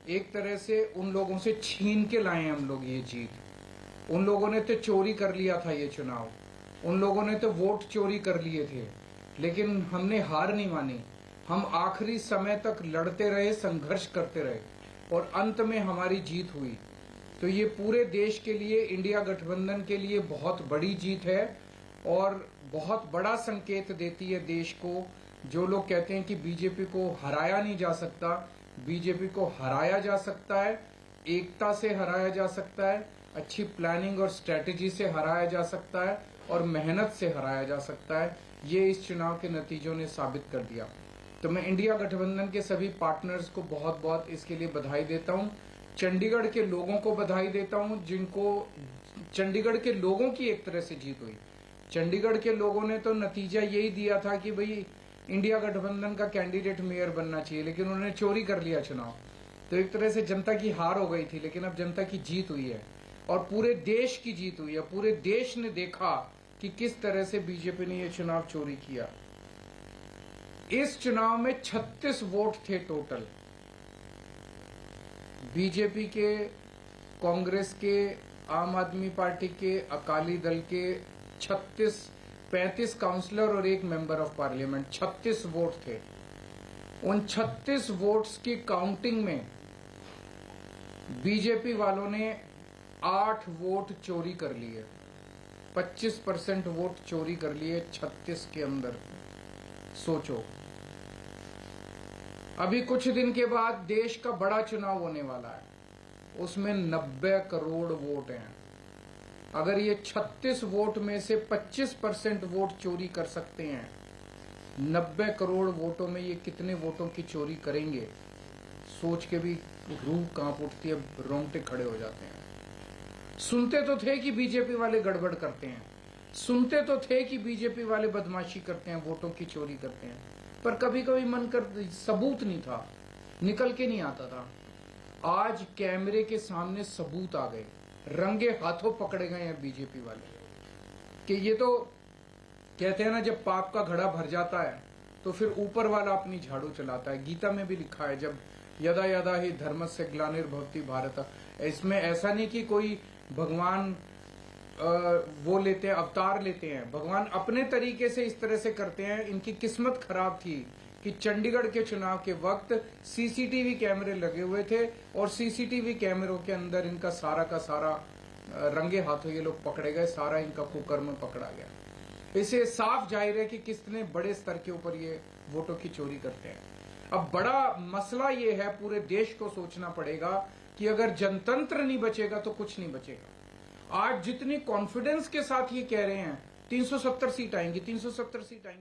एक तरह से उन लोगों से छीन के लाए हैं हम लोग ये जीत। उन लोगों ने तो चोरी कर लिया था ये चुनाव, उन लोगों ने तो वोट चोरी कर लिए थे, लेकिन हमने हार नहीं मानी। हम आखिरी समय तक लड़ते रहे, संघर्ष करते रहे और अंत में हमारी जीत हुई। तो ये पूरे देश के लिए, इंडिया गठबंधन के लिए बहुत बड़ी जीत है और बहुत बड़ा संकेत देती है देश को। जो लोग कहते हैं कि बीजेपी को हराया नहीं जा सकता, बीजेपी को हराया जा सकता है, एकता से हराया जा सकता है, अच्छी प्लानिंग और स्ट्रेटेजी से हराया जा सकता है और मेहनत से हराया जा सकता है। ये इस चुनाव के नतीजों ने साबित कर दिया। तो मैं इंडिया गठबंधन के सभी पार्टनर्स को बहुत बहुत इसके लिए बधाई देता हूं। चंडीगढ़ के लोगों को बधाई देता हूं, जिनको चंडीगढ़ के लोगों की एक तरह से जीत हुई। चंडीगढ़ के लोगों ने तो नतीजा यही दिया था कि भाई इंडिया गठबंधन का कैंडिडेट मेयर बनना चाहिए, लेकिन उन्होंने चोरी कर लिया चुनाव। तो एक तरह से जनता की हार हो गई थी, लेकिन अब जनता की जीत हुई है और पूरे देश की जीत हुई है। पूरे देश ने देखा कि किस तरह से बीजेपी ने यह चुनाव चोरी किया। इस चुनाव में 36 वोट थे टोटल। बीजेपी के, कांग्रेस के, आम आदमी पार्टी के, अकाली दल के 35 काउंसलर और एक मेंबर ऑफ पार्लियामेंट, 36 वोट थे। उन 36 वोट्स की काउंटिंग में बीजेपी वालों ने 8 वोट चोरी कर लिए। 25% वोट चोरी कर लिए 36 के अंदर। सोचो, अभी कुछ दिन के बाद देश का बड़ा चुनाव होने वाला है, उसमें 90 करोड़ वोट हैं। अगर ये 36 वोट में से 25% वोट चोरी कर सकते हैं, 90 करोड़ वोटों में ये कितने वोटों की चोरी करेंगे, सोच के भी रूह कांप उठती है, रोंगटे खड़े हो जाते हैं। सुनते तो थे कि बीजेपी वाले गड़बड़ करते हैं, सुनते तो थे कि बीजेपी वाले बदमाशी करते हैं, वोटों की चोरी करते हैं, पर कभी कभी मन कर सबूत नहीं था, निकल के नहीं आता था। आज कैमरे के सामने सबूत आ गए, रंगे हाथों पकड़े गए हैं बीजेपी वाले। कि ये तो कहते हैं ना, जब पाप का घड़ा भर जाता है तो फिर ऊपर वाला अपनी झाड़ू चलाता है। गीता में भी लिखा है, जब यदा यदा ही धर्मस्य ग्लानिर्भवति भारत। इसमें ऐसा नहीं कि कोई भगवान वो लेते हैं, अवतार लेते हैं। भगवान अपने तरीके से इस तरह से करते हैं। इनकी किस्मत खराब थी कि चंडीगढ़ के चुनाव के वक्त सीसीटीवी कैमरे लगे हुए थे और सीसीटीवी कैमरों के अंदर इनका सारा का सारा रंगे हाथों ये लोग पकड़े गए, सारा इनका कुकर्म पकड़ा गया। इसे साफ जाहिर है कि कितने बड़े स्तर के ऊपर ये वोटों की चोरी करते हैं। अब बड़ा मसला ये है, पूरे देश को सोचना पड़ेगा कि अगर जनतंत्र नहीं बचेगा तो कुछ नहीं बचेगा। आज जितनी कॉन्फिडेंस के साथ ये कह रहे हैं 370 सीट आएंगी, 370 सीट आएंगी।